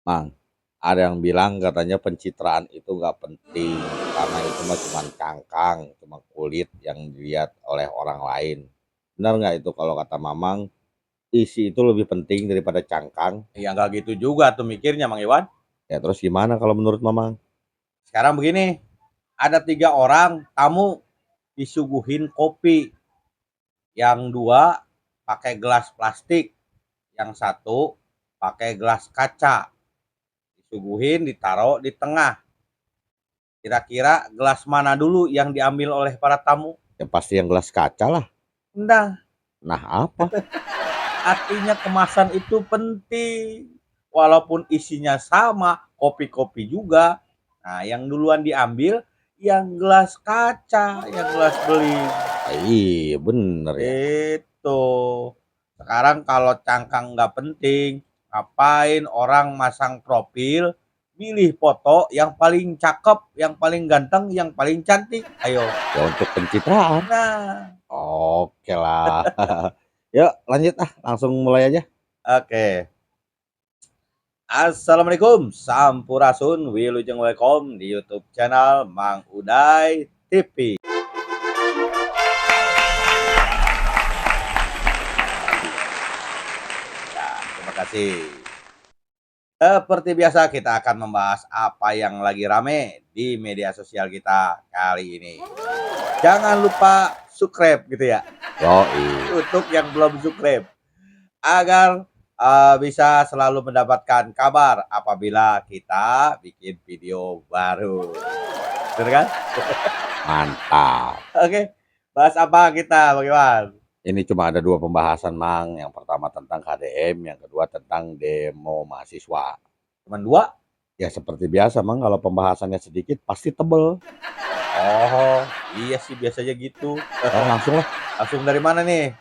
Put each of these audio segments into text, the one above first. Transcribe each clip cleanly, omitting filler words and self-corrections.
Mang, ada yang bilang katanya pencitraan itu nggak penting karena itu mah cuma cangkang, cuma kulit yang dilihat oleh orang lain. Benar nggak itu kalau kata Mamang, isi itu lebih penting daripada cangkang? Ya nggak gitu juga tuh mikirnya Mang Iwan. Ya terus gimana kalau menurut Mamang? Sekarang begini, ada 3 orang tamu disuguhin kopi. Yang 2 pakai gelas plastik, yang satu pakai gelas kaca. Disuguhin, ditaruh di tengah. Kira-kira gelas mana dulu yang diambil oleh para tamu? Ya pasti yang gelas kaca lah. Nah, Nah apa? artinya kemasan itu penting. Walaupun isinya sama, kopi-kopi juga. Nah, yang duluan diambil yang gelas kaca, yang gelas beling. Iya bener ya. Itu. Sekarang kalau cangkang nggak penting, ngapain orang masang profil, milih foto yang paling cakep, yang paling ganteng, yang paling cantik. Ayo. Ya untuk pencitraan. Nah, Oke lah. Yuk lanjut langsung mulai aja. oke. Assalamualaikum, sampurasun, wilujeng welcome di YouTube channel Mang Uday TV. Ya, terima kasih. Seperti biasa kita akan membahas apa yang lagi rame di media sosial kita kali ini. Jangan lupa subscribe gitu ya, Yoi. untuk yang belum subscribe agar bisa selalu mendapatkan kabar apabila kita bikin video baru. Bener kan? Mantap. Oke, bahas apa kita, Bagaimana? Ini cuma ada dua pembahasan, Mang. Yang pertama tentang KDM, yang kedua tentang demo mahasiswa. Cuman 2? Ya seperti biasa, Mang. Kalau pembahasannya sedikit pasti tebel. Oh, iya sih biasanya gitu. Langsung lah. Langsung dari mana nih?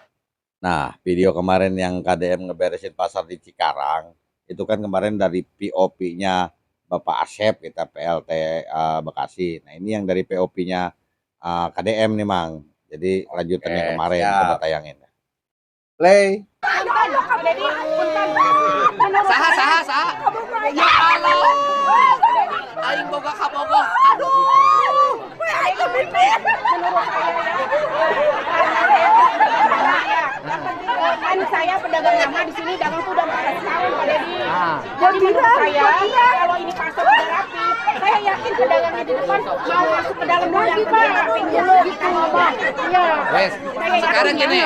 Nah, video kemarin yang KDM ngeberesin pasar di Cikarang, itu kan kemarin dari POP-nya Bapak Asep, kita PLT Bekasi. Nah, ini yang dari POP-nya KDM nih, Mang. Jadi lanjutannya Oke, kemarin, coba siap. tayangin. Play. Saha saha saha. Ya Allah. Aing boga kabogoh. Aduh. Kan saya pedagang lama di sini, dagang tuh udah 14 tahun Pak Dedi. Jadi menurut saya kalau ini pasar udah rapi, saya yakin pedagangnya di depan mau masuk ke dalam dulu yang penting rapi dulu gitu. Iya. Wes, sekarang gini,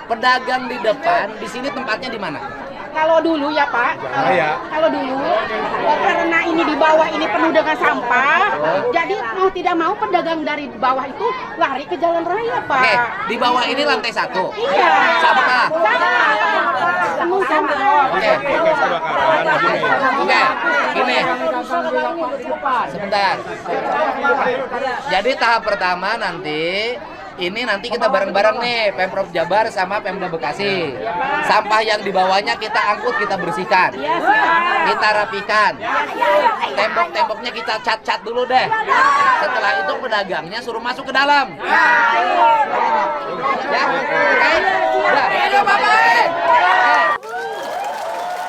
pedagang di depan, di sini tempatnya di mana? Kalau dulu ya Pak, kalau dulu karena ini di bawah ini penuh dengan sampah, jadi mau tidak mau pedagang dari bawah itu lari ke jalan raya Pak. Oke, di bawah ini lantai 1. Iya. Sampah. Penuh sampah. Oke. Oke, gini. Sebentar. Jadi tahap pertama nanti nanti kita bareng-bareng nih, Pemprov Jabar sama Pemda Bekasi. Sampah yang di bawahnya kita angkut, kita bersihkan. Kita rapikan. Tembok-temboknya kita cat-cat dulu deh. Setelah itu pedagangnya suruh masuk ke dalam. Ya, oke? Udah.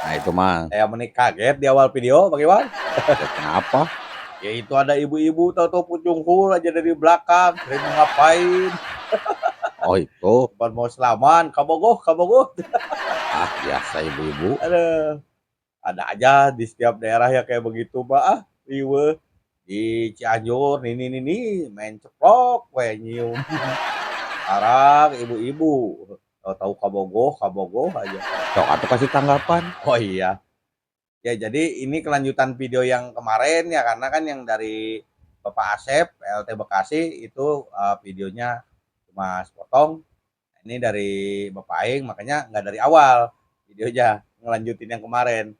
Nah, itu, Mang. Saya menik kaget di awal video, Bagaimana? Ya, kenapa? Ya itu ada ibu-ibu tahu-tahu pucung aja dari belakang, kirain mau ngapain? Oh, itu. Bukan mau selaman, kabogoh, kabogoh. Biasa ibu-ibu. Aduh, ada aja di setiap daerah ya kayak begitu, Mbak. Riwe di Cianjur, ini main ceplok, we nyium. Sekarang ibu-ibu tahu kabogoh aja. Sok atau kasih tanggapan. Oh iya. Ya, jadi ini kelanjutan video yang kemarin ya, karena kan yang dari Bapak Asep, PLT Bekasi itu videonya cuma sepotong. Ini dari Bapak Aing, makanya nggak dari awal videonya, ngelanjutin yang kemarin.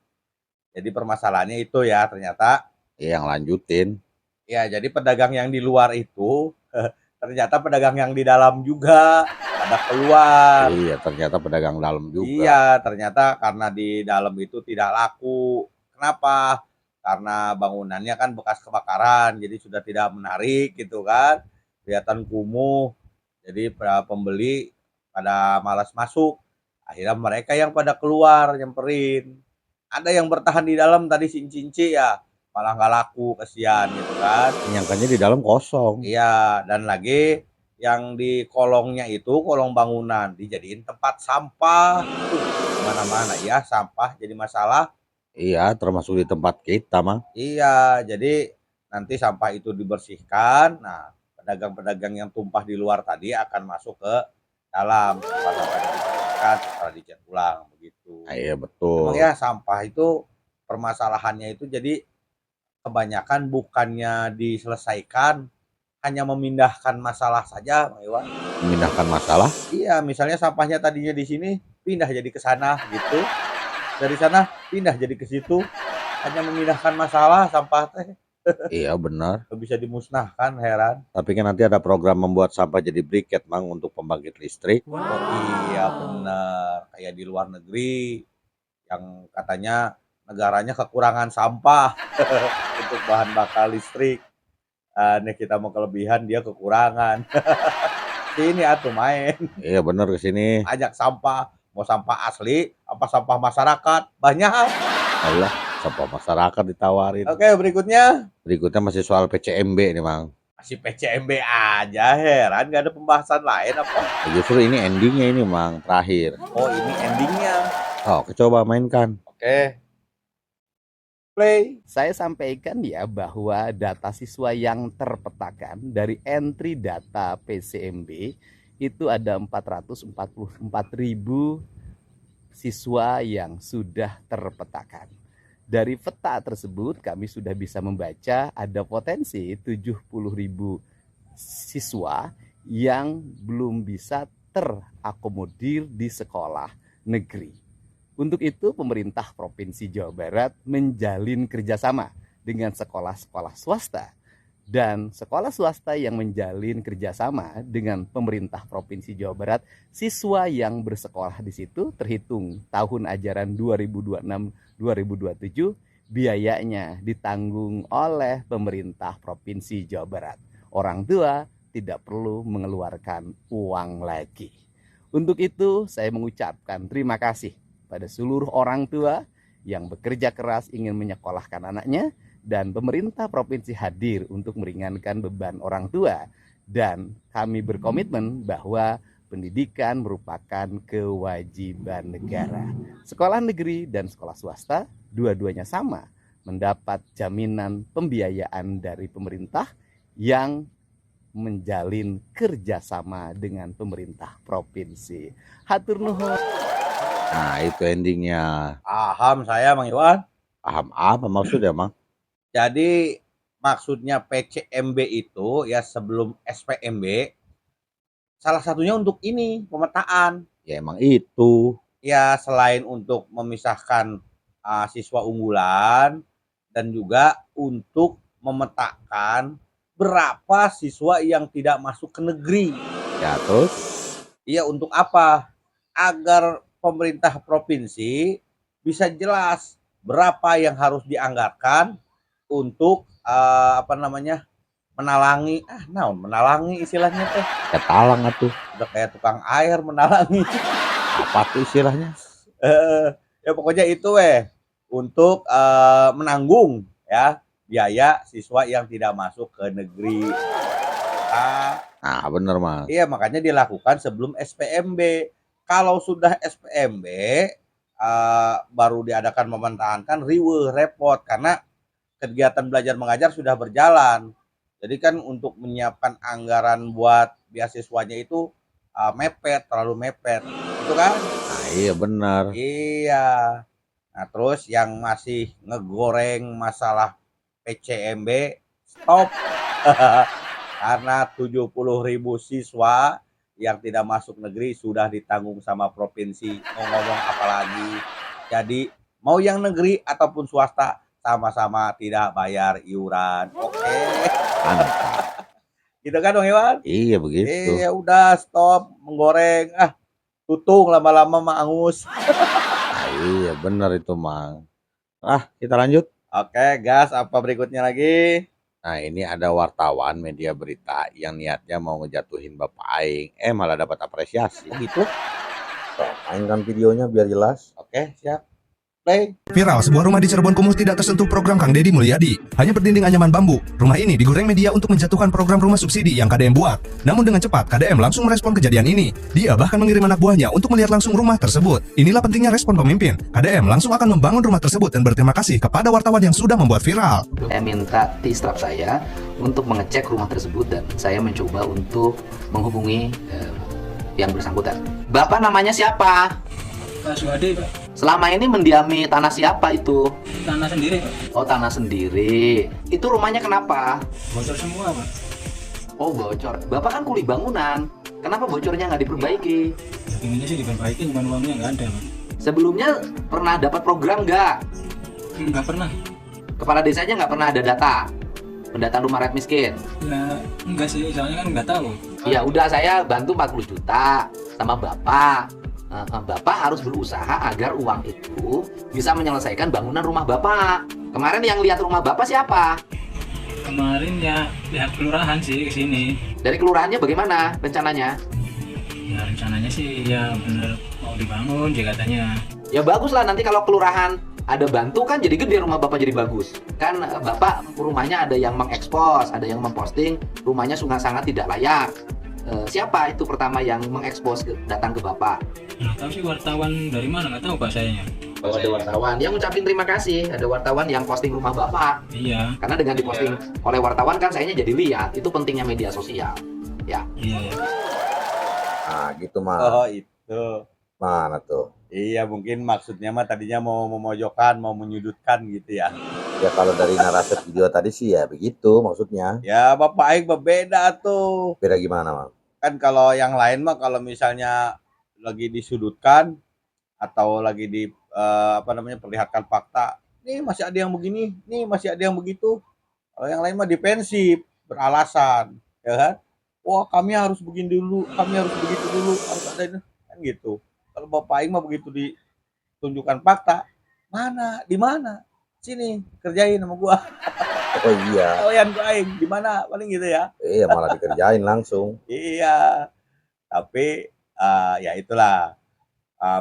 Jadi permasalahannya itu ya, ternyata. Yang lanjutin. Ya, jadi pedagang yang di luar itu, ternyata pedagang yang di dalam juga ada keluar. Iya, ternyata pedagang dalam juga. Iya, ternyata karena di dalam itu tidak laku. Kenapa? Karena bangunannya kan bekas kebakaran, jadi sudah tidak menarik gitu kan. Kelihatan kumuh. Jadi para pembeli pada malas masuk. Akhirnya mereka yang pada keluar nyamperin. Ada yang bertahan di dalam tadi si Cinci ya, malah nggak laku, kasihan gitu kan. Nyangkanya di dalam kosong. Iya, dan lagi yang di kolongnya itu, kolong bangunan dijadiin tempat sampah. Mana-mana ya sampah jadi masalah. Iya, termasuk di tempat kita, Mang. Iya, jadi nanti sampah itu dibersihkan. Nah, pedagang-pedagang yang tumpah di luar tadi akan masuk ke dalam tempat sampah yang dibersihkan setelah dicat ulang begitu. Ah, iya Emang betul. ya sampah itu permasalahannya itu jadi kebanyakan bukannya diselesaikan, hanya memindahkan masalah saja, Bang Iwan. Memindahkan masalah. Iya, misalnya sampahnya tadinya di sini pindah jadi ke sana gitu. Dari sana pindah jadi ke situ. Hanya memindahkan masalah sampah teh. Iya benar. Nggak bisa dimusnahkan, heran. Tapi kan nanti ada program membuat sampah jadi briket, Mang, untuk pembangkit listrik. Oh iya benar, kayak di luar negeri yang katanya negaranya kekurangan sampah untuk bahan bakar listrik. Nih kita mau kelebihan, dia kekurangan. Sini atuh main, Iya benar ke sini. ajak sampah, mau sampah asli apa sampah masyarakat, banyak. Allah, sampah masyarakat ditawarin. Oke, berikutnya Berikutnya masih soal PCMB nih, Mang. masih PCMB aja, heran nggak ada pembahasan lain apa? Justru ini endingnya ini, Mang, terakhir. Oh ini endingnya. Oh, coba mainkan. Oke, play. Saya sampaikan ya bahwa data siswa yang terpetakan dari entry data PCMB itu ada 444.000 siswa yang sudah terpetakan. Dari peta tersebut kami sudah bisa membaca ada potensi 70.000 siswa yang belum bisa terakomodir di sekolah negeri. Untuk itu pemerintah Provinsi Jawa Barat menjalin kerjasama dengan sekolah-sekolah swasta, dan sekolah swasta yang menjalin kerjasama dengan pemerintah Provinsi Jawa Barat, siswa yang bersekolah di situ terhitung tahun ajaran 2026-2027 biayanya ditanggung oleh pemerintah Provinsi Jawa Barat. Orang tua tidak perlu mengeluarkan uang lagi. Untuk itu saya mengucapkan terima kasih pada seluruh orang tua yang bekerja keras ingin menyekolahkan anaknya, dan pemerintah provinsi hadir untuk meringankan beban orang tua, dan kami berkomitmen bahwa pendidikan merupakan kewajiban negara. Sekolah negeri dan sekolah swasta dua-duanya sama mendapat jaminan pembiayaan dari pemerintah yang menjalin kerjasama dengan pemerintah provinsi. Hatur nuhun. Nah, itu endingnya. Paham saya, Mang Iwan. Paham apa maksudnya, Mang? Jadi maksudnya PCMB itu ya sebelum SPMB, salah satunya untuk ini pemetaan. Ya emang itu. Ya selain untuk memisahkan siswa unggulan dan juga untuk memetakan berapa siswa yang tidak masuk ke negeri. Ya terus? Iya, untuk apa? Agar pemerintah provinsi bisa jelas berapa yang harus dianggarkan untuk menalangi menalangi istilahnya teh. Ketalang atuh. Udah kayak tukang air menalangi. Apa tuh istilahnya? Ya pokoknya itu untuk menanggung ya biaya siswa yang tidak masuk ke negeri. Nah, bener, Mang. Iya, makanya dilakukan sebelum SPMB. Kalau sudah SPMB baru diadakan pementahan kan riweuh repot karena kegiatan belajar mengajar sudah berjalan. Jadi kan untuk menyiapkan anggaran buat beasiswanya itu terlalu mepet. Itu kan? Nah, iya benar. Iya. Nah, terus yang masih ngegoreng masalah PCMB stop. Karena 70.000 siswa yang tidak masuk negeri sudah ditanggung sama provinsi. Mau ngomong apa lagi? Jadi mau yang negeri ataupun swasta sama-sama tidak bayar iuran. Oke. Mantap. Gitu kan Bang Iwan? Iya begitu. Iya udah stop menggoreng. Tutung lama-lama mah angus. Nah, iya benar itu, Mang. Kita lanjut. Oke, gas apa berikutnya lagi? Nah, ini ada wartawan media berita yang niatnya mau ngejatuhin Bapak Aing, malah dapat apresiasi. Oh gitu? Mainkan videonya biar jelas. Oke, siap. Play. Viral, sebuah rumah di Cirebon kumuh tidak tersentuh program Kang Deddy Mulyadi. Hanya berdinding anyaman bambu. Rumah ini digoreng media untuk menjatuhkan program rumah subsidi yang KDM buat. Namun dengan cepat, KDM langsung merespon kejadian ini. Dia bahkan mengirim anak buahnya untuk melihat langsung rumah tersebut. Inilah pentingnya respon pemimpin. KDM langsung akan membangun rumah tersebut dan berterima kasih kepada wartawan yang sudah membuat viral. Saya minta T-Strap saya untuk mengecek rumah tersebut dan saya mencoba untuk menghubungi yang bersangkutan. Bapak namanya siapa? Pak Suhadi, Pak. Selama ini mendiami tanah siapa itu? Tanah sendiri, Pak. Oh, tanah sendiri. Itu rumahnya kenapa? Bocor semua, Pak. Oh, bocor. Bapak kan kuli bangunan. Kenapa bocornya nggak diperbaiki? Inginnya sih diperbaiki, cuman uangnya nggak ada, Pak. Sebelumnya pernah dapat program nggak? Nggak pernah. Kepala desanya nggak pernah ada data pendataan rumah rakyat miskin. Nah, enggak sih, soalnya kan nggak tahu. Ya udah, saya bantu 40 juta sama Bapak. Bapak harus berusaha agar uang itu bisa menyelesaikan bangunan rumah Bapak. Kemarin yang lihat rumah Bapak siapa? Kemarin ya pihak kelurahan sih kesini. Dari kelurahannya bagaimana rencananya? Ya rencananya sih ya bener mau dibangun sih katanya. Ya bagus lah, nanti kalau kelurahan ada bantu kan jadi gede rumah Bapak, jadi bagus. Kan Bapak rumahnya ada yang mengekspos, ada yang memposting rumahnya sangat tidak layak. Siapa itu pertama yang mengekspos datang ke Bapak? Nggak tahu sih wartawan dari mana, nggak tahu Pak sayanya. Oh, ada wartawan yang ngucapin terima kasih, ada wartawan yang posting rumah Bapak. Iya. Karena dengan diposting oleh wartawan kan sayanya jadi lihat, itu pentingnya media sosial. Ya. Iya. Nah, gitu mah. Oh, itu. Mana tuh? Iya, mungkin maksudnya mah tadinya mau memojokkan, mau menyudutkan gitu ya. Ya kalau dari narasi video tadi sih ya begitu maksudnya. Ya, Bapak Aing berbeda tuh. Beda gimana, Mang? Kan kalau yang lain mah kalau misalnya lagi disudutkan atau lagi di perlihatkan fakta, nih masih ada yang begini, nih masih ada yang begitu. Kalau yang lain mah defensif, beralasan, ya kan? Wah, kami harus begini dulu, kami harus begitu dulu, harus ada ini, kan gitu. Kalau Bapak Aing mah begitu ditunjukkan fakta, mana, di mana? Sini, kerjain sama gua. Oh iya. Kalian gua Aing, di mana? Paling gitu ya. Iya malah dikerjain langsung. Iya, tapi ya itulah,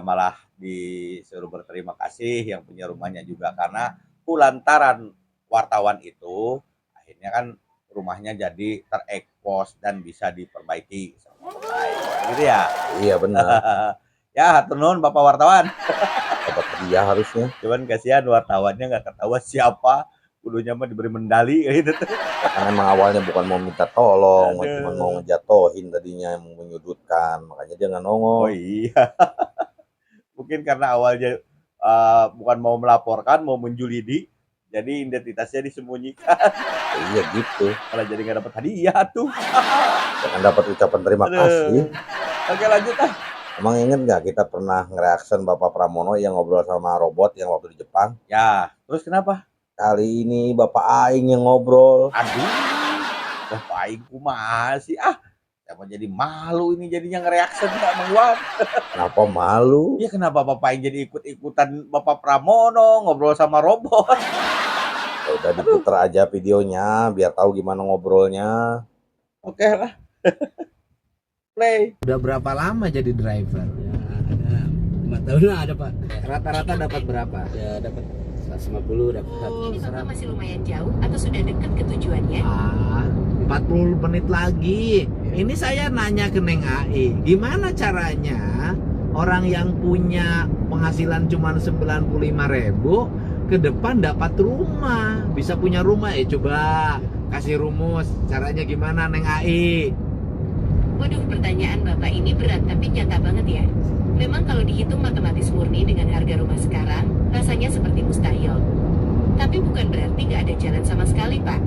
malah disuruh berterima kasih yang punya rumahnya juga karena lantaran wartawan itu akhirnya kan rumahnya jadi terekspos dan bisa diperbaiki sama baik, gitu ya. Iya benar. Ya, hatur nuhun Bapak wartawan. Dapat hadiah harusnya. Cuman kasihan wartawannya nggak ketahuan siapa, kudunya mah diberi medali gitu. Karena emang awalnya bukan mau minta tolong, Aduh. cuma mau ngejatohin tadinya, mau menyudutkan, makanya dia nggak nongol. Oh iya. Mungkin karena awalnya bukan mau melaporkan, mau menjulidi, jadi identitasnya disembunyikan. Iya gitu. Malah jadi nggak dapat hadiah tuh. Jangan dapat ucapan terima Aduh. kasih. Oke, lanjut ah. Emang inget nggak kita pernah ngereaction Bapak Pramono yang ngobrol sama robot yang waktu di Jepang? Ya, terus kenapa? Kali ini Bapak Aing yang ngobrol. Aduh, Bapak Aing kumaha sih? Siapa jadi malu ini jadinya ngereaksi nggak menguat. Kenapa malu? Ya kenapa Bapak Aing jadi ikut-ikutan Bapak Pramono ngobrol sama robot? Ya udah diputer aja videonya biar tahu gimana ngobrolnya. Oke lah. Play. Udah berapa lama jadi driver? Ya, ada 5 tahun lah ada Pak. Rata-rata dapat berapa? Ya dapat 150 dapat. Ini Bapak masih lumayan jauh atau sudah dekat ke tujuannya? 40 menit lagi. Ini saya nanya ke Neng AI, gimana caranya orang yang punya penghasilan cuma 95.000 ke depan dapat rumah, bisa punya rumah? Coba kasih rumus caranya gimana Neng AI. Waduh, pertanyaan Bapak ini berat tapi nyata banget ya. Memang kalau dihitung matematis murni dengan harga rumah sekarang, rasanya seperti mustahil. Tapi bukan berarti nggak ada jalan sama sekali, Pak.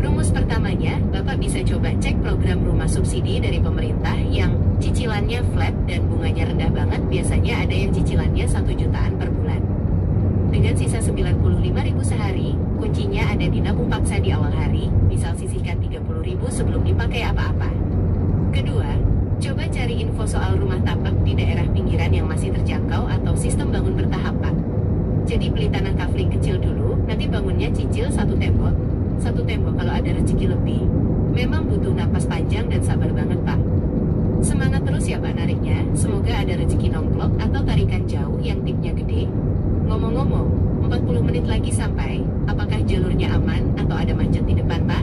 Rumus pertamanya, Bapak bisa coba cek program rumah subsidi dari pemerintah yang cicilannya flat dan bunganya rendah banget. Biasanya ada yang cicilannya 1 jutaan per bulan. Dengan sisa 95.000 sehari, kuncinya ada di nabung paksa di awal hari, misal sisihkan 30.000 sebelum dipakai apa-apa. Kedua, coba cari info soal rumah tapak di daerah pinggiran yang masih terjangkau atau sistem bangun bertahap, Pak. Jadi beli tanah kafling kecil dulu, nanti bangunnya cicil satu tembok kalau ada rezeki lebih. Memang butuh napas panjang dan sabar banget, Pak. Semangat terus ya Pak nariknya, semoga ada rezeki nongklok atau tarikan jauh yang tipnya gede. Ngomong-ngomong, 40 menit lagi sampai. Apakah jalurnya aman atau ada macet di depan, Pak?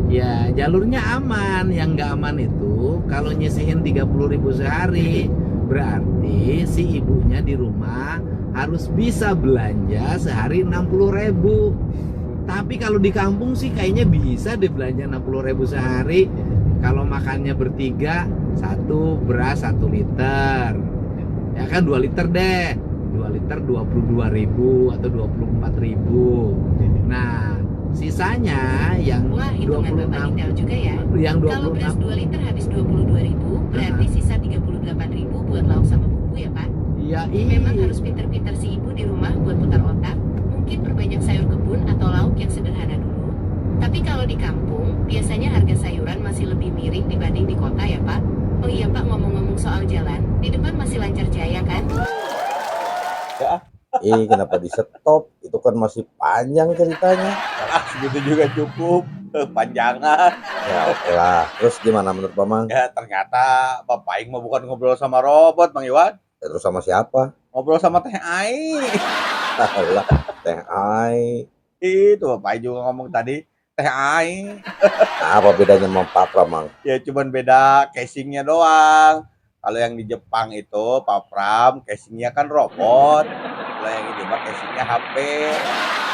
Ya, jalurnya aman. Yang nggak aman itu kalau nyisihin 30.000 sehari, berarti si ibunya di rumah harus bisa belanja sehari 60.000. Tapi kalau di kampung sih kayaknya bisa deh belanja 60.000 sehari. Kalau makannya bertiga, satu beras 1 liter. Ya kan 2 liter deh. 2 liter 22.000 atau 24.000. Nah, sisanya yang Wah, hitungan Bapak 26, detail juga ya. yang Kalau beras 26. 2 liter habis 22.000, berarti sisa 38.000 buat lauk sama bumbu ya, Pak? Ya Memang iya. harus pinter-pinter si ibu di rumah buat putar otak. Mungkin perbanyak sayur kebun atau lauk yang sederhana dulu. Tapi kalau di kampung, biasanya harga sayuran masih lebih miring dibanding di kota ya, Pak? Oh iya, Pak, ngomong-ngomong soal jalan, di depan masih lancar jaya kan? Kenapa di stop? Itu kan masih panjang ceritanya. Segitu juga cukup. Panjangan. Ya oke lah. Terus gimana menurut Mamang? Ya ternyata Bapak Aing mah bukan ngobrol sama robot, Bang Iwan. Terus sama siapa? Ngobrol sama Teh Ai. Lah, Teh Ai. Itu Bapak Aing juga ngomong tadi. Teh Ai. Nah, apa bedanya sama Pak Pram? Ya cuman beda casingnya doang. Kalau yang di Jepang itu Pak Pram casingnya kan robot. Kalau yang ini mah casingnya HP.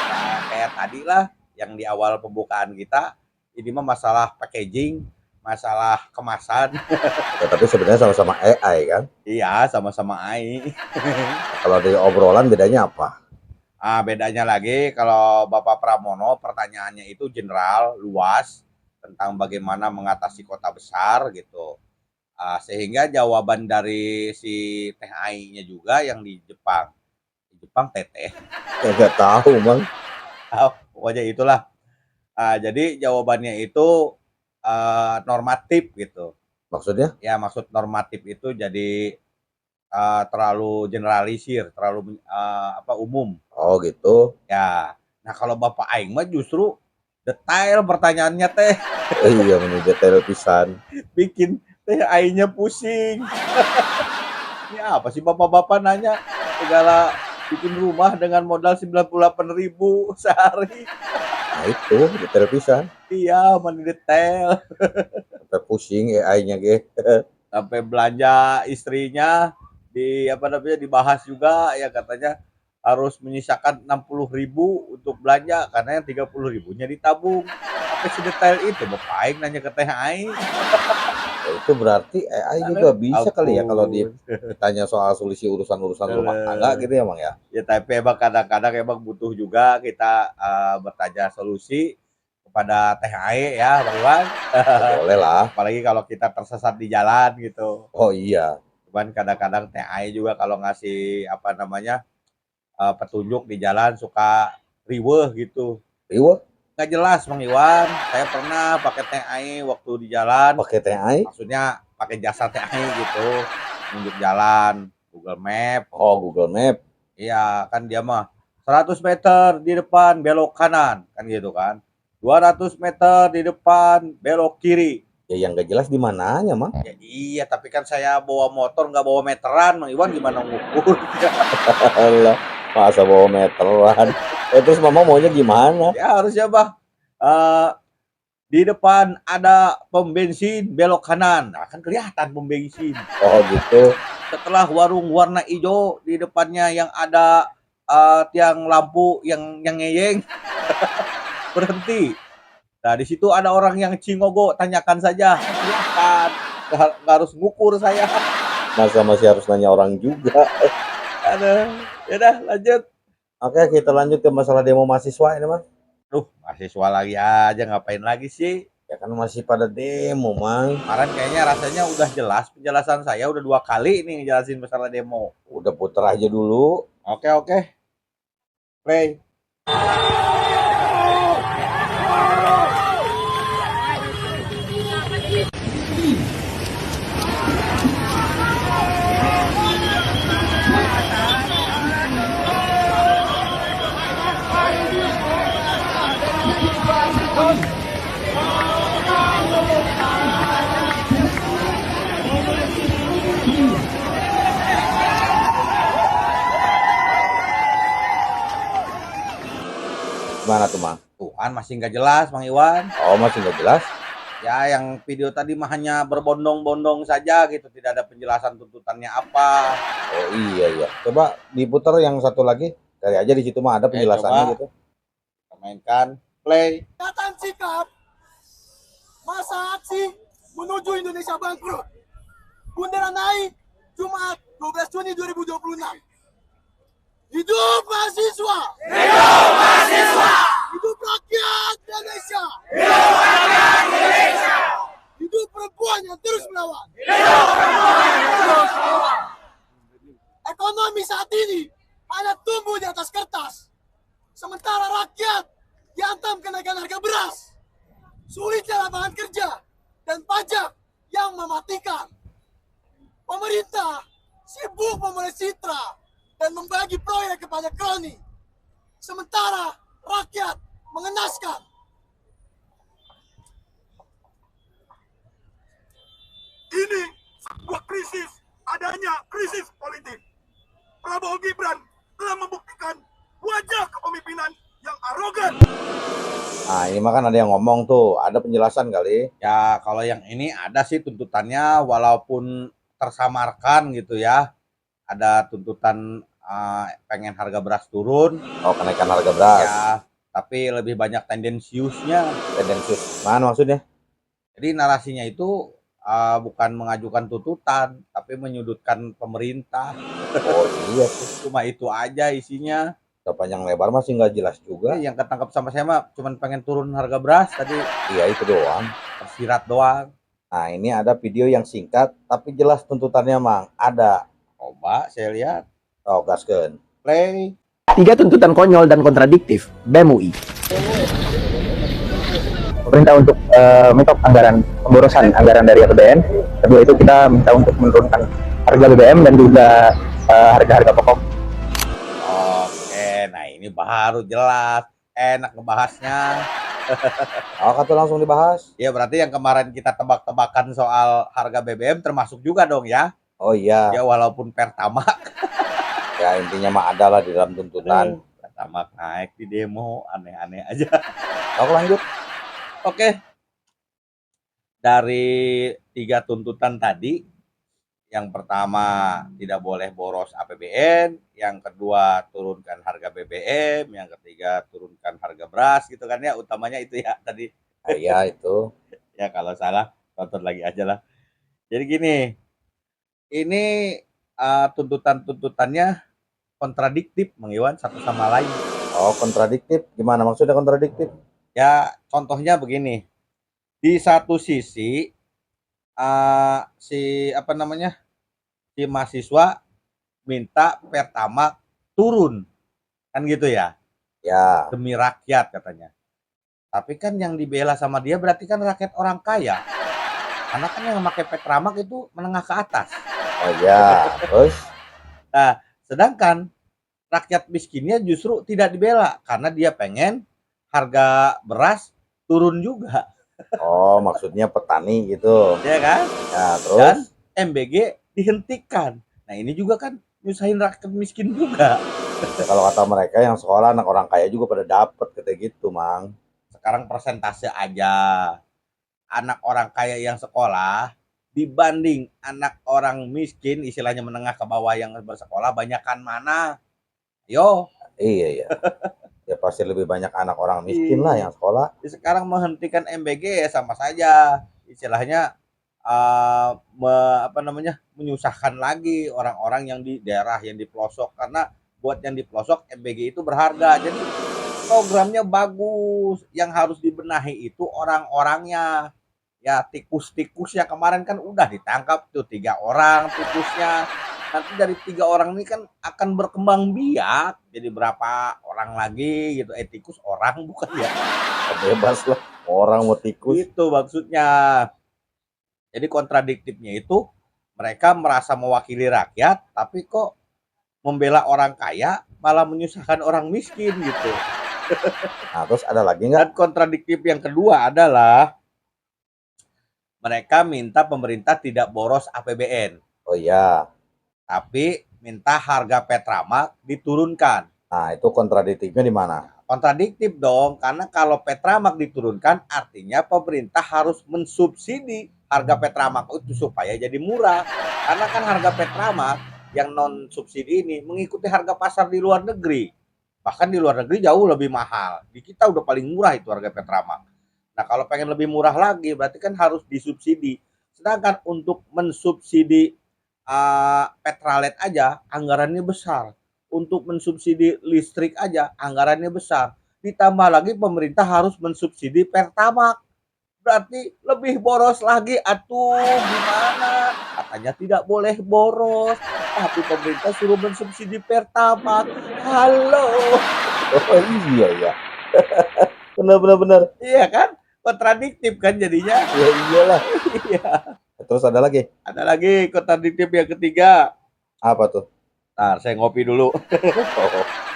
Nah, kayak tadi lah yang di awal pembukaan kita. Ini mah masalah packaging, masalah kemasan. Ya, tapi sebenarnya sama-sama AI kan? Iya, sama-sama AI. Kalau dari obrolan bedanya apa? Bedanya lagi kalau Bapak Pramono pertanyaannya itu general, luas tentang bagaimana mengatasi kota besar gitu. Sehingga jawaban dari si Teh Ai-nya juga yang di Jepang. Di Jepang teteh. Ya nggak tahu, Bang. Pokoknya itulah. Jadi jawabannya itu normatif gitu. Maksudnya? Ya maksud normatif itu jadi terlalu generalisir, terlalu umum. Oh gitu. Ya. Nah kalau Bapak Aing mah justru detail pertanyaannya teh. Iya, ini detail pisan. Bikin Teh Ainya pusing. Ini apa sih bapak-bapak nanya segala bikin rumah dengan modal 98.000 sehari. Nah itu detail pisan. Iya, mandi detail. Sampai pusing AI-nya ge. Sampai belanja istrinya dibahas juga ya katanya harus menyisakan 60.000 untuk belanja karena yang 30.000-nya ditabung. Sampai sedetail itu Bapak Aing nanya ke Teh Ai. Ya, itu berarti AI juga bisa kali ya kalau Ampun. ditanya soal solusi urusan-urusan rumah tangga gitu ya, Bang ya. Ya tapi emang kadang-kadang emang butuh juga kita bertanya solusi kepada Teh Ai ya Bang Iwan. Boleh lah. Apalagi kalau kita tersesat di jalan gitu. Oh iya. Cuman kadang-kadang Teh Ai juga kalau ngasih petunjuk di jalan suka riweuh gitu. Riweuh Nggak jelas Bang Iwan. Saya pernah pakai Teh Ai waktu di jalan. pakai Teh Ai. Maksudnya pakai jasa Teh Ai gitu. Nunjuk jalan, Google Map. Oh, Google Map. Iya, kan dia mah 100 meter di depan belok kanan, kan gitu kan. 200 meter di depan belok kiri. Ya yang gak jelas di mananya, Mang. Ya iya, tapi kan saya bawa motor nggak bawa meteran, Mang Iwan gimana ngukur? Alah, masa bawa meteran. Terus Mama maunya gimana? Ya harusnya Bah. Di depan ada pom bensin belok kanan. Nah, kan kelihatan pom bensin. Oh gitu. Setelah warung warna hijau di depannya yang ada tiang lampu yang ngeyeng. Berhenti. Nah, di situ ada orang yang cingogo, tanyakan saja. Kelihatan. Nggak harus ngukur saya. Masa masih harus nanya orang juga. Aduh, ya udah lanjut. Oke, kita lanjut ke masalah demo mahasiswa ini, Mang. Duh, mahasiswa lagi aja, ngapain lagi sih? Ya kan masih pada demo, Mang. Kemarin kayaknya rasanya udah jelas penjelasan saya, udah 2 kali nih ngejelasin masalah demo. Udah puter aja dulu. Oke. Play. Gimana tuh, Mang? Tuh kan masih nggak jelas, Mang Iwan. Oh, masih nggak jelas? Ya, yang video tadi mah hanya berbondong-bondong saja gitu, tidak ada penjelasan tuntutannya apa. Oh iya iya. Coba diputar yang satu lagi. Cari aja di situ mah ada penjelasannya coba. gitu. Kita mainkan play. Kelihatan sikap masa aksi menuju Indonesia bangkrut. Bendera naik Jumat 12 Juni 2026. Hidup mahasiswa! Hidup mahasiswa! Hidup rakyat Indonesia! Hidup rakyat Indonesia! Hidup perempuan yang terus melawan! Hidup perempuan yang terus melawan! Ekonomi saat ini hanya tumbuh di atas kertas. Sementara rakyat dihantam kenaikan harga beras, sulitnya lapangan kerja, dan pajak yang mematikan. Pemerintah sibuk memulai citra dan membagi proyek kepada kroni. Sementara rakyat mengenaskan. Ini sebuah krisis, adanya krisis politik. Prabowo Gibran telah membuktikan wajah kepemimpinan yang arogan. Nah, ini mah kan ada yang ngomong tuh, ada penjelasan kali. Ya, kalau yang ini ada sih tuntutannya walaupun tersamarkan gitu ya. Ada tuntutan pengen harga beras turun. Oh, kenaikan harga beras. Ya, tapi lebih banyak tendensiusnya. Tendensius. Mana maksudnya? Jadi narasinya itu bukan mengajukan tuntutan, tapi menyudutkan pemerintah. Oh iya sih. Cuma itu aja isinya. Udah panjang lebar masih nggak jelas juga. Yang ketangkap sama saya mah cuman pengen turun harga beras tadi. Iya itu doang. Tersirat doang. Nah ini ada video yang singkat tapi jelas tuntutannya, Mang. Ada. Coba saya lihat. Oh gaskeun. Play. 3 tuntutan konyol dan kontradiktif BEM UI. Pemerintah untuk mentok anggaran pemborosan anggaran dari APBN. Kedua itu kita minta untuk menurunkan harga BBM dan juga harga-harga pokok. Oke, nah ini baru jelas. Enak ngebahasnya. Oh kata langsung dibahas. Ya berarti yang kemarin kita tebak-tebakan soal harga BBM termasuk juga dong ya. Oh iya. Ya walaupun Pertamax. Ya intinya mah ada lah di dalam tuntutan. Pertamax naik di demo, aneh-aneh aja. Oke lanjut. Oke. Dari 3 tuntutan tadi, yang pertama tidak boleh boros APBN, yang kedua turunkan harga BBM, yang ketiga turunkan harga beras gitu kan ya, utamanya itu ya tadi. Iya itu. Ya kalau salah tonton lagi aja lah. Jadi gini, ini tuntutan-tuntutannya kontradiktif, Mang Iwan, satu sama lain. Oh kontradiktif, gimana maksudnya kontradiktif? Ya contohnya begini, di satu sisi si mahasiswa minta Pertamax turun, kan gitu ya, Ya. demi rakyat katanya. Tapi kan yang dibela sama dia berarti kan rakyat orang kaya, karena kan yang memakai Pertamax itu menengah ke atas. Oh iya. Terus? Nah, sedangkan rakyat miskinnya justru tidak dibela karena dia pengen harga beras turun juga. Oh maksudnya petani gitu. Ya kan? Ya terus? Dan MBG dihentikan. Nah ini juga kan nyusahin rakyat miskin juga. Ya, kalau kata mereka yang sekolah anak orang kaya juga pada dapet kayak gitu, Mang. Sekarang persentase aja. Anak orang kaya yang sekolah dibanding anak orang miskin, istilahnya menengah ke bawah yang bersekolah, banyakan mana? Yo. Iya iya. Ya pasti lebih banyak anak orang miskin lah yang sekolah. Sekarang menghentikan MBG ya sama saja. Istilahnya menyusahkan lagi orang-orang yang di daerah yang di pelosok, karena buat yang di pelosok MBG itu berharga. Jadi programnya bagus, yang harus dibenahi itu orang-orangnya. Ya tikus-tikus yang kemarin kan udah ditangkap tuh 3 orang tikusnya. Nanti dari 3 orang ini kan akan berkembang biak jadi berapa orang lagi gitu. Tikus orang bukan ya? Bebas lah orang mau tikus. Itu maksudnya. Jadi kontradiktifnya itu mereka merasa mewakili rakyat, tapi kok membela orang kaya malah menyusahkan orang miskin gitu. Nah terus ada lagi nggak? Dan kontradiktif yang kedua adalah mereka minta pemerintah tidak boros APBN. Oh iya. Tapi minta harga Pertamax diturunkan. Nah itu kontradiktifnya di mana? kontradiktif dong, karena kalau Petramak diturunkan artinya pemerintah harus mensubsidi harga Petramak itu supaya jadi murah. Karena kan harga Petramak yang non subsidi ini mengikuti harga pasar di luar negeri. Bahkan di luar negeri jauh lebih mahal. Di kita udah paling murah itu harga Petramak. Nah, kalau pengen lebih murah lagi berarti kan harus disubsidi. Sedangkan untuk mensubsidi Petralet aja anggarannya besar. Untuk mensubsidi listrik aja anggarannya besar. Ditambah lagi pemerintah harus mensubsidi Pertamax. Berarti lebih boros lagi atuh, gimana? Katanya tidak boleh boros, tapi pemerintah suruh mensubsidi Pertamax. Halo. Oh iya ya. Benar. Iya kan? Kontradiktif kan jadinya. Ya iyalah. Iya. Terus ada lagi? Ada lagi kontradiktif yang ketiga. Apa tuh? Ntar saya ngopi dulu.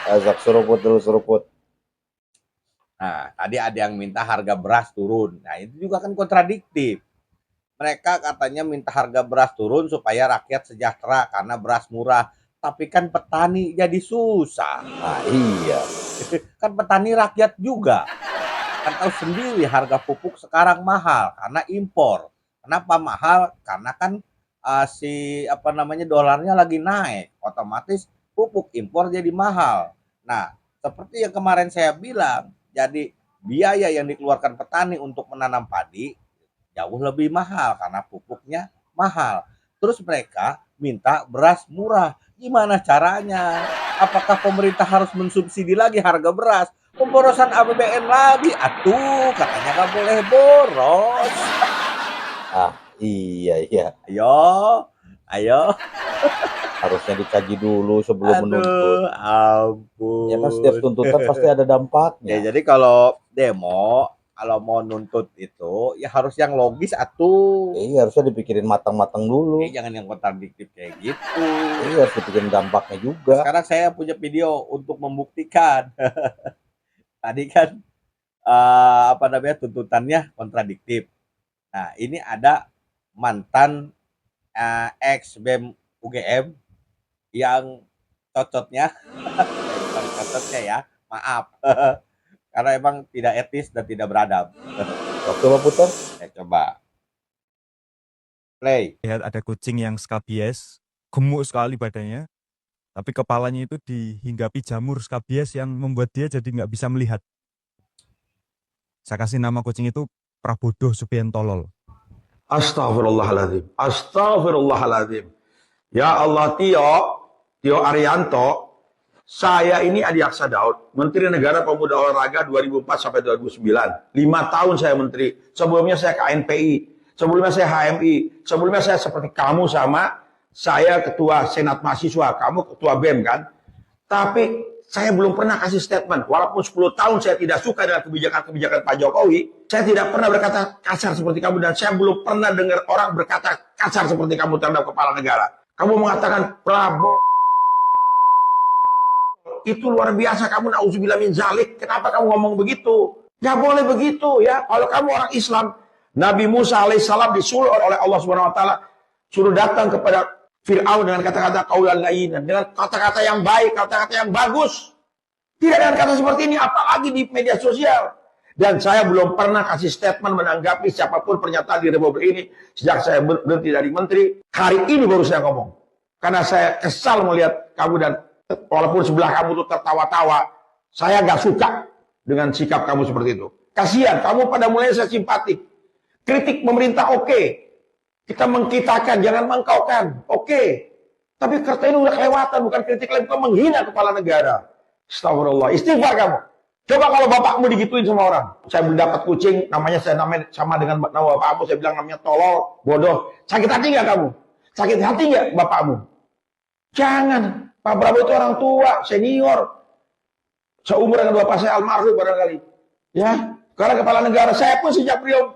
Azab seruput dulu seruput. Nah, tadi ada yang minta harga beras turun. Nah, itu juga kan kontradiktif. Mereka katanya minta harga beras turun supaya rakyat sejahtera karena beras murah. Tapi kan petani jadi susah. Nah, iya. Kan petani rakyat juga. Kan tahu sendiri harga pupuk sekarang mahal karena impor. Kenapa mahal? Karena kan dolarnya lagi naik, otomatis pupuk impor jadi mahal. Nah, seperti yang kemarin saya bilang, jadi biaya yang dikeluarkan petani untuk menanam padi jauh lebih mahal karena pupuknya mahal. Terus mereka minta beras murah. Gimana caranya? Apakah pemerintah harus mensubsidi lagi harga beras? Pemborosan APBN lagi? Atuh, katanya nggak boleh boros. Ah, iya. Ayo. Harusnya dikaji dulu sebelum menuntut. Ampun. Ya kan setiap tuntutan pasti ada dampaknya. Ya, jadi kalau demo, kalau mau nuntut itu ya harus yang logis atuh. Iya, harusnya dipikirin matang-matang dulu. Jangan yang kontradiktif kayak gitu. Iya, harus dipikirin dampaknya juga. Sekarang saya punya video untuk membuktikan. Tadi kan tuntutannya kontradiktif. Nah, ini ada mantan ex BEM UGM yang cocotnya ya, maaf. Karena emang tidak etis dan tidak beradab. Coba putar. Coba. Play. Lihat ada kucing yang skabies, gemuk sekali badannya, tapi kepalanya itu dihinggapi jamur skabies yang membuat dia jadi nggak bisa melihat. Saya kasih nama kucing itu Prabodo Subiantolol. Astagfirullahaladzim. Ya Allah, Tio Arianto, saya ini Adi Aksa Daud, Menteri Negara Pemuda Olahraga 2004 sampai 2009. 5 tahun saya menteri. Sebelumnya saya KNPI, sebelumnya saya HMI, sebelumnya saya seperti kamu sama, saya ketua Senat Mahasiswa, kamu ketua BEM kan. Tapi saya belum pernah kasih statement, walaupun 10 tahun saya tidak suka dengan kebijakan-kebijakan Pak Jokowi, saya tidak pernah berkata kasar seperti kamu, dan saya belum pernah dengar orang berkata kasar seperti kamu terhadap kepala negara. Kamu mengatakan Prabowo itu luar biasa, kamu na'udzubillah min zalik. Kenapa kamu ngomong begitu? Gak boleh begitu ya. Kalau kamu orang Islam, Nabi Musa alaihissalam disuruh oleh Allah Subhanahu wa taala suruh datang kepada Fir'aun dengan kata-kata qaulan layyinan, dengan kata-kata yang baik, kata-kata yang bagus. Tidak dengan kata seperti ini, apalagi di media sosial. Dan saya belum pernah kasih statement menanggapi siapapun pernyataan di Republik ini sejak saya berhenti dari menteri. Hari ini baru saya ngomong. Karena saya kesal melihat kamu, dan walaupun sebelah kamu itu tertawa-tawa, saya gak suka dengan sikap kamu seperti itu. Kasihan, kamu pada mulanya saya simpati. Kritik pemerintah oke. Kita mengkitakan, jangan mengkaukan. Oke. Tapi kata ini udah kelewatan, bukan kritik lagi, bukan menghina kepala negara. Astagfirullah. Istighfar kamu. Coba kalau bapakmu digituin sama orang. Saya dapat kucing, namanya sama dengan nama bapakmu, saya bilang namanya tolol, bodoh. Sakit hati nggak kamu? Sakit hati nggak bapakmu? Jangan. Pak Prabowo itu orang tua, senior. Seumur dengan bapak saya almarhum barangkali. Ya. Karena kepala negara, saya pun sejak beliau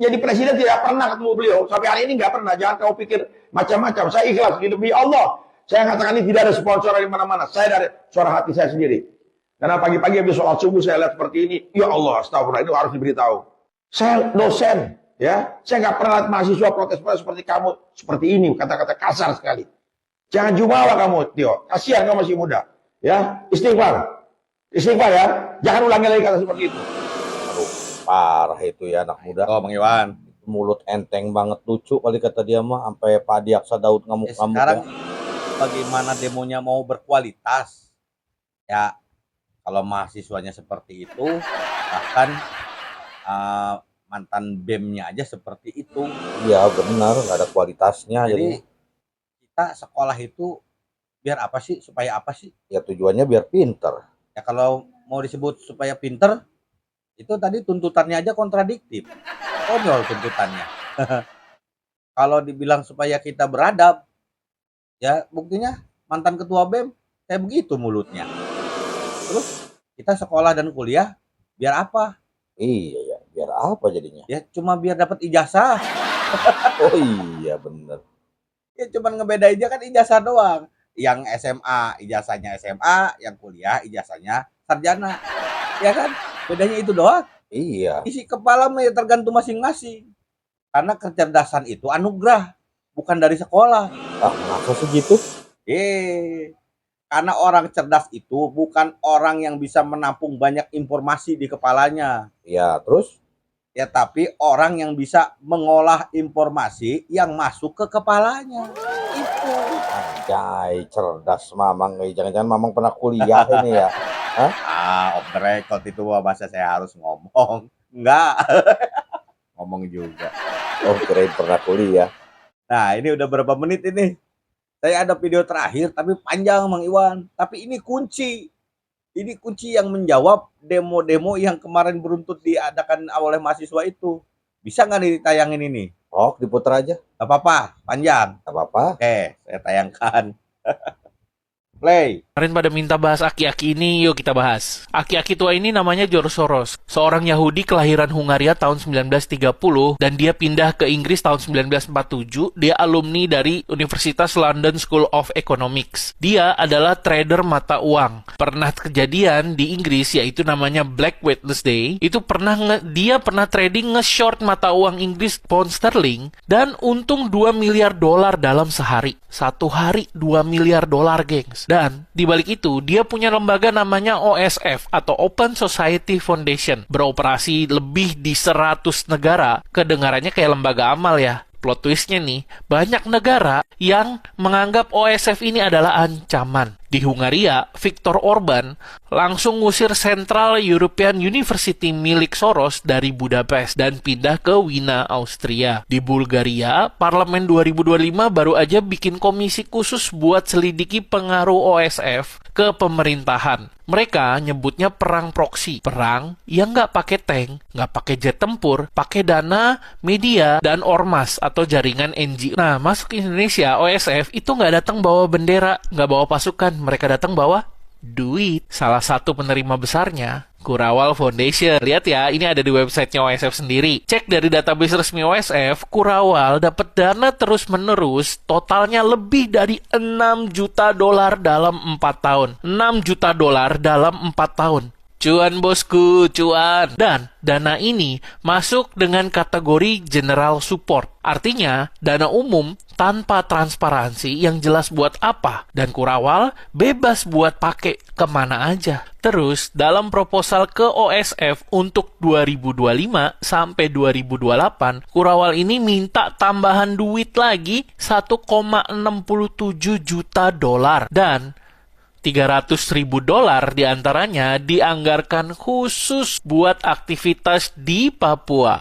jadi presiden tidak pernah ketemu beliau. Sampai hari ini nggak pernah. Jangan kau pikir macam-macam. Saya ikhlas demi Allah. Saya katakan ini tidak ada sponsor dari mana-mana. Saya dari suara hati saya sendiri. Karena pagi-pagi habis sholat subuh saya lihat seperti ini. Ya Allah, astagfirullah, itu harus diberitahu. Saya dosen, ya. Saya nggak pernah lihat mahasiswa protes seperti kamu. Seperti ini, kata-kata kasar sekali. Jangan jumawa kamu, Tio. Kasihan kamu masih muda. Ya, istighfar. Istighfar ya. Jangan ulangi lagi kata seperti itu. Aduh, parah itu ya anak muda. Oh, Bang Iwan. Mulut enteng banget, lucu kali kata dia mah, sampai Pak Diaksa Daud ngamuk-ngamuk. Sekarang bagaimana demonya mau berkualitas? Ya, kalau mahasiswanya seperti itu, bahkan mantan BEM-nya aja seperti itu. Iya benar, nggak ada kualitasnya. Jadi kita sekolah itu biar apa sih? Supaya apa sih? Ya tujuannya biar pinter. Ya kalau mau disebut supaya pinter, itu tadi tuntutannya aja kontradiktif. Konyol tuntutannya. Kalau dibilang supaya kita beradab, ya buktinya mantan ketua BEM kayak begitu mulutnya. Terus kita sekolah dan kuliah biar apa? Iya ya, biar apa jadinya? Ya cuma biar dapat ijazah. Oh iya bener. Ya cuman ngebedainnya kan ijazah doang. Yang SMA ijazahnya SMA, yang kuliah ijazahnya sarjana. Ya kan? Bedanya itu doang. Iya. Isi kepala ya tergantung masing-masing. Karena kecerdasan itu anugerah, bukan dari sekolah. Ah, masa segitu? Karena orang cerdas itu bukan orang yang bisa menampung banyak informasi di kepalanya. Ya, terus? Ya, tapi orang yang bisa mengolah informasi yang masuk ke kepalanya. Itu. Anjay, cerdas Mamang. Jangan-jangan Mamang pernah kuliah ini ya? Hah? Off the record itu bahasa saya harus ngomong. Enggak. Ngomong juga. Oh, kirain pernah kuliah. Nah, ini udah berapa menit ini? Saya ada video terakhir tapi panjang Mang Iwan. Tapi ini kunci. Ini kunci yang menjawab demo-demo yang kemarin beruntut diadakan oleh mahasiswa itu. Bisa nggak ditayangin ini? Oh, diputar aja. Gak apa-apa, panjang. Gak apa-apa. Oke, saya tayangkan. Play. Kemarin pada minta bahas aki-aki ini, yuk kita bahas. Aki-aki tua ini namanya George Soros. Seorang Yahudi kelahiran Hungaria tahun 1930 dan dia pindah ke Inggris tahun 1947. Dia alumni dari Universitas London School of Economics. Dia adalah trader mata uang. Pernah kejadian di Inggris yaitu namanya Black Wednesday. Itu dia pernah trading nge-short mata uang Inggris pound sterling dan untung $2 miliar dalam sehari. Satu hari $2 miliar, gengs. Dan di balik itu, dia punya lembaga namanya OSF atau Open Society Foundation. Beroperasi lebih di 100 negara. Kedengarannya kayak lembaga amal ya. Plot twistnya nih, banyak negara yang menganggap OSF ini adalah ancaman. Di Hungaria, Viktor Orban langsung ngusir Central European University milik Soros dari Budapest dan pindah ke Wina, Austria. Di Bulgaria, Parlemen 2025 baru aja bikin komisi khusus buat selidiki pengaruh OSF ke pemerintahan. Mereka nyebutnya perang proksi. Perang yang nggak pakai tank, nggak pakai jet tempur, pakai dana, media, dan ormas atau jaringan NGO. Nah, masuk ke Indonesia, OSF itu nggak datang bawa bendera, nggak bawa pasukan. Mereka datang bawa duit. Salah satu penerima besarnya Kurawal Foundation. Lihat ya, ini ada di websitenya OSF sendiri. Cek dari database resmi OSF, Kurawal dapat dana terus-menerus, totalnya lebih dari $6 juta dalam 4 tahun. $6 juta dalam 4 tahun. Cuan bosku, cuan. Dan dana ini masuk dengan kategori general support. Artinya, dana umum tanpa transparansi yang jelas buat apa. Dan Kurawal bebas buat pakai kemana aja. Terus, dalam proposal ke OSF untuk 2025 sampai 2028, Kurawal ini minta tambahan duit lagi $1,67 juta. Dan $300.000 diantaranya dianggarkan khusus buat aktivitas di Papua.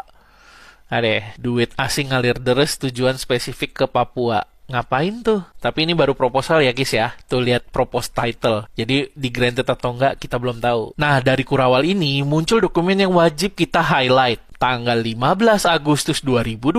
Ada duit asing ngalir deres tujuan spesifik ke Papua. Ngapain tuh? Tapi ini baru proposal ya guys ya. Tuh lihat propose title. Jadi di granted atau enggak kita belum tahu. Nah dari Kurawal ini muncul dokumen yang wajib kita highlight. Tanggal 15 Agustus 2025,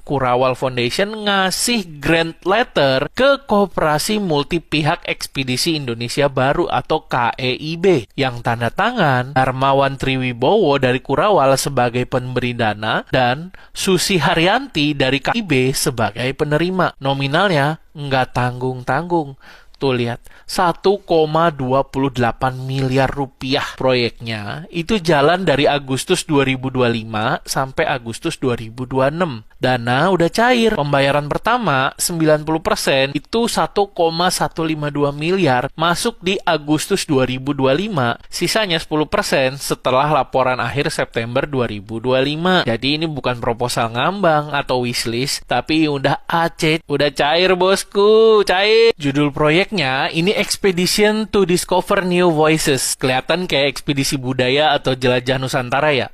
Kurawal Foundation ngasih grant letter ke Koperasi Multipihak Ekspedisi Indonesia Baru atau KEIB yang tanda tangan Darmawan Triwibowo dari Kurawal sebagai pemberi dana dan Susi Haryanti dari KEIB sebagai penerima. Nominalnya nggak tanggung-tanggung. Tuh lihat, 1,28 miliar rupiah proyeknya itu jalan dari Agustus 2025 sampai Agustus 2026. Dana udah cair. Pembayaran pertama 90% itu 1,152 miliar masuk di Agustus 2025. Sisanya 10% setelah laporan akhir September 2025. Jadi ini bukan proposal ngambang atau wishlist, tapi udah acet, udah cair bosku, cair. Judul proyeknya ini Expedition to Discover New Voices. Kelihatan kayak ekspedisi budaya atau jelajah Nusantara ya.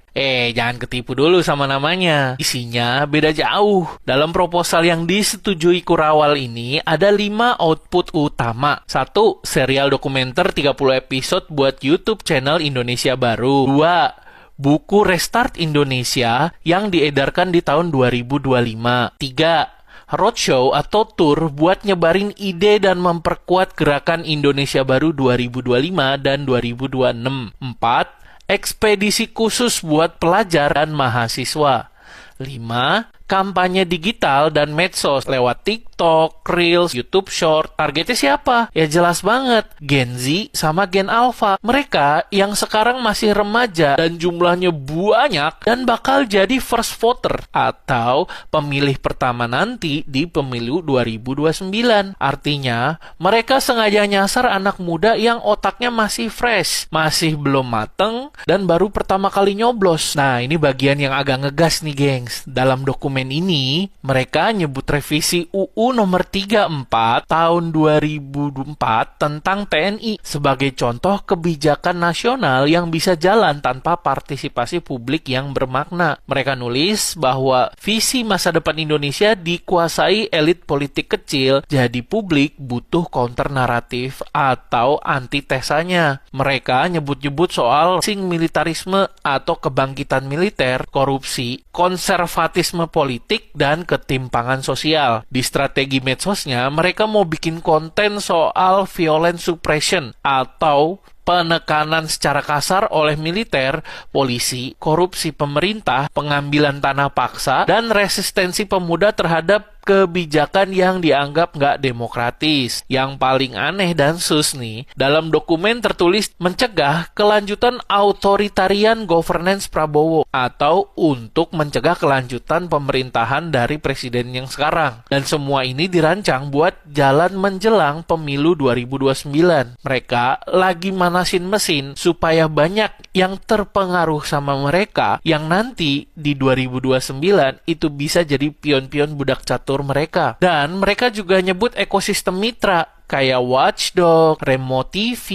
Jangan ketipu dulu sama namanya. Isinya beda jauh. Dalam proposal yang disetujui Kurawal ini ada 5 output utama. 1. Serial dokumenter 30 episode buat YouTube channel Indonesia Baru. 2. Buku Restart Indonesia yang diedarkan di tahun 2025. 3. Roadshow atau tour buat nyebarin ide dan memperkuat gerakan Indonesia Baru 2025 dan 2026. 4. Ekspedisi khusus buat pelajar dan mahasiswa. 5. Kampanye digital dan medsos lewat TikTok, Reels, YouTube Short. Targetnya siapa? Ya jelas banget, Gen Z sama Gen Alpha. Mereka yang sekarang masih remaja dan jumlahnya banyak dan bakal jadi first voter atau pemilih pertama nanti di pemilu 2029. Artinya, mereka sengaja nyasar anak muda yang otaknya masih fresh, masih belum mateng, dan baru pertama kali nyoblos. Nah, ini bagian yang agak ngegas nih, gengs. Dalam dokumen ini, mereka nyebut revisi UU nomor 34 tahun 2004 tentang TNI sebagai contoh kebijakan nasional yang bisa jalan tanpa partisipasi publik yang bermakna. Mereka nulis bahwa visi masa depan Indonesia dikuasai elit politik kecil, jadi publik butuh counter naratif atau antitesanya. Mereka nyebut-nyebut soal sing militarisme atau kebangkitan militer, korupsi, konservatisme politik, dan ketimpangan sosial. Di strategi medsosnya, mereka mau bikin konten soal violence suppression atau penekanan secara kasar oleh militer, polisi, korupsi pemerintah, pengambilan tanah paksa, dan resistensi pemuda terhadap kebijakan yang dianggap nggak demokratis. Yang paling aneh dan sus nih, dalam dokumen tertulis mencegah kelanjutan authoritarian governance Prabowo atau untuk mencegah kelanjutan pemerintahan dari presiden yang sekarang. Dan semua ini dirancang buat jalan menjelang pemilu 2029. Mereka lagi manasin mesin supaya banyak yang terpengaruh sama mereka yang nanti di 2029 itu bisa jadi pion-pion budak catur mereka. Dan mereka juga nyebut ekosistem mitra kayak Watchdog, Remo TV,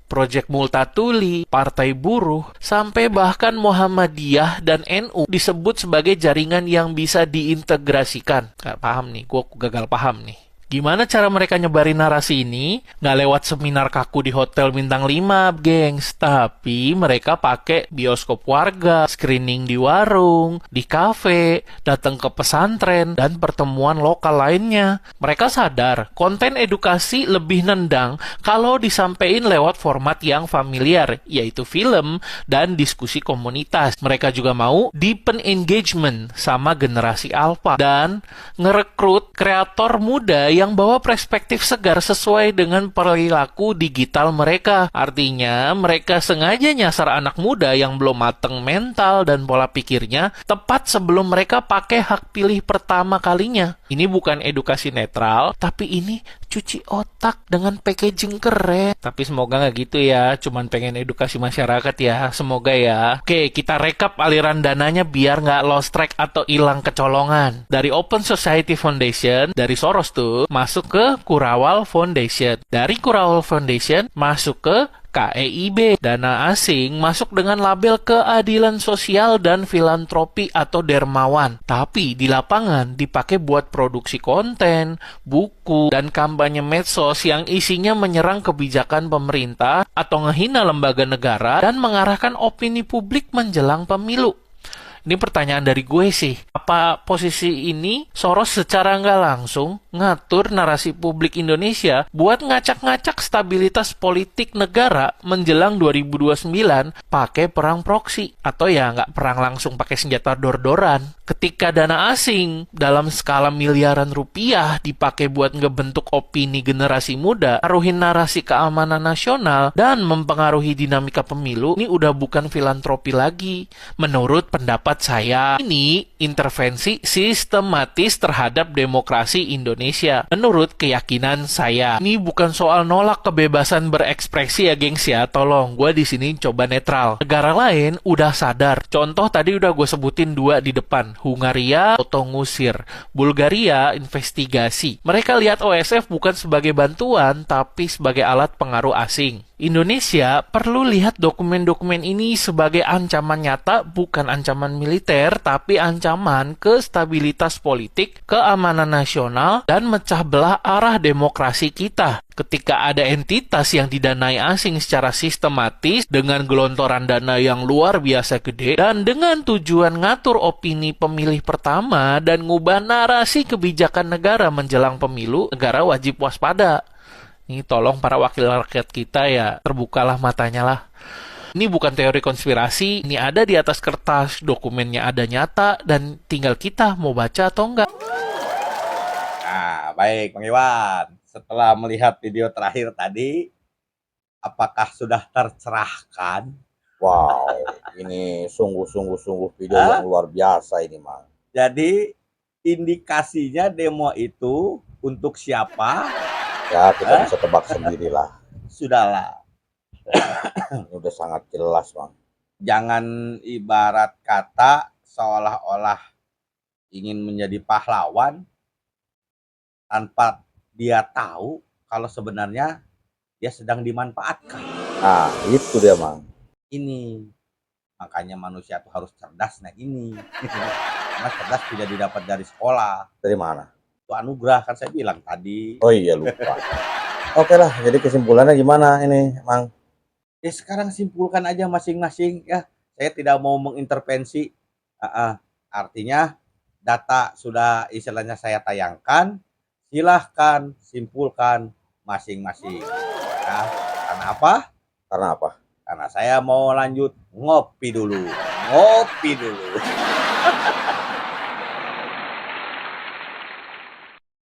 Project Multatuli, Partai Buruh, sampai bahkan Muhammadiyah dan NU disebut sebagai jaringan yang bisa diintegrasikan. Gak paham nih, gue gagal paham nih. Gimana cara mereka nyebarin narasi ini? Nggak lewat seminar kaku di hotel bintang 5, gengs. Tapi mereka pakai bioskop warga, screening di warung, di kafe, datang ke pesantren, dan pertemuan lokal lainnya. Mereka sadar, konten edukasi lebih nendang kalau disampaikan lewat format yang familiar, yaitu film dan diskusi komunitas. Mereka juga mau deepen engagement sama generasi alpha dan ngerekrut kreator muda yang bawa perspektif segar sesuai dengan perilaku digital mereka. Artinya, mereka sengaja nyasar anak muda yang belum mateng mental dan pola pikirnya tepat sebelum mereka pakai hak pilih pertama kalinya. Ini bukan edukasi netral, tapi ini cuci otak dengan packaging keren. Tapi semoga nggak gitu ya, cuman pengen edukasi masyarakat ya, semoga ya. Oke, kita rekap aliran dananya biar nggak lost track atau hilang kecolongan. Dari Open Society Foundation, dari Soros tuh, masuk ke Kurawal Foundation. Dari Kurawal Foundation, masuk ke KEIB. Dana asing masuk dengan label keadilan sosial dan filantropi atau dermawan. Tapi di lapangan dipakai buat produksi konten, buku, dan kampanye medsos yang isinya menyerang kebijakan pemerintah atau ngehina lembaga negara dan mengarahkan opini publik menjelang pemilu. Ini pertanyaan dari gue sih, Apa posisi ini Soros secara nggak langsung ngatur narasi publik Indonesia buat ngacak-ngacak stabilitas politik negara menjelang 2029 pakai perang proksi, atau ya nggak perang langsung pakai senjata dor-doran. Ketika dana asing dalam skala miliaran rupiah dipakai buat ngebentuk opini generasi muda, aruhin narasi keamanan nasional, dan mempengaruhi dinamika pemilu, ini udah bukan filantropi lagi. Menurut pendapat saya, ini intervensi sistematis terhadap demokrasi Indonesia. Menurut keyakinan saya, ini bukan soal nolak kebebasan berekspresi ya gengs ya, tolong, gue di sini coba netral. Negara lain udah sadar. Contoh tadi udah gue sebutin 2 di depan. Hungaria auto ngusir, Bulgaria investigasi. Mereka lihat OSF bukan sebagai bantuan, tapi sebagai alat pengaruh asing. Indonesia perlu lihat dokumen-dokumen ini sebagai ancaman nyata, bukan ancaman militer, tapi ancaman ke stabilitas politik, keamanan nasional, dan mecah belah arah demokrasi kita. Ketika ada entitas yang didanai asing secara sistematis dengan gelontoran dana yang luar biasa gede dan dengan tujuan ngatur opini pemilih pertama dan ngubah narasi kebijakan negara menjelang pemilu, negara wajib waspada. Ini tolong para wakil rakyat kita ya, terbukalah matanya lah. Ini bukan teori konspirasi, ini ada di atas kertas, dokumennya ada nyata, dan tinggal kita mau baca atau enggak. Nah, baik Bang Iwan. Setelah melihat video terakhir tadi, apakah sudah tercerahkan? Wow, ini sungguh video yang luar biasa ini, Mang. Jadi, indikasinya demo itu untuk siapa? Ya, kita bisa tebak sendirilah. Sudahlah. Ini udah sangat jelas, Bang. Jangan ibarat kata seolah-olah ingin menjadi pahlawan tanpa dia tahu kalau sebenarnya dia sedang dimanfaatkan. Nah, itu dia, Mang. Ini makanya manusia itu harus cerdas. Nah ini karena cerdas tidak didapat dari sekolah. Dari mana? Itu anugerah, kan saya bilang tadi. Oh iya, lupa. Oke lah, jadi kesimpulannya gimana ini, Mang? Ya sekarang simpulkan aja masing-masing ya. Saya tidak mau mengintervensi. Artinya data sudah istilahnya saya tayangkan. Silahkan simpulkan masing-masing. Ya, karena apa? Karena apa? Karena saya mau lanjut ngopi dulu. Ngopi dulu.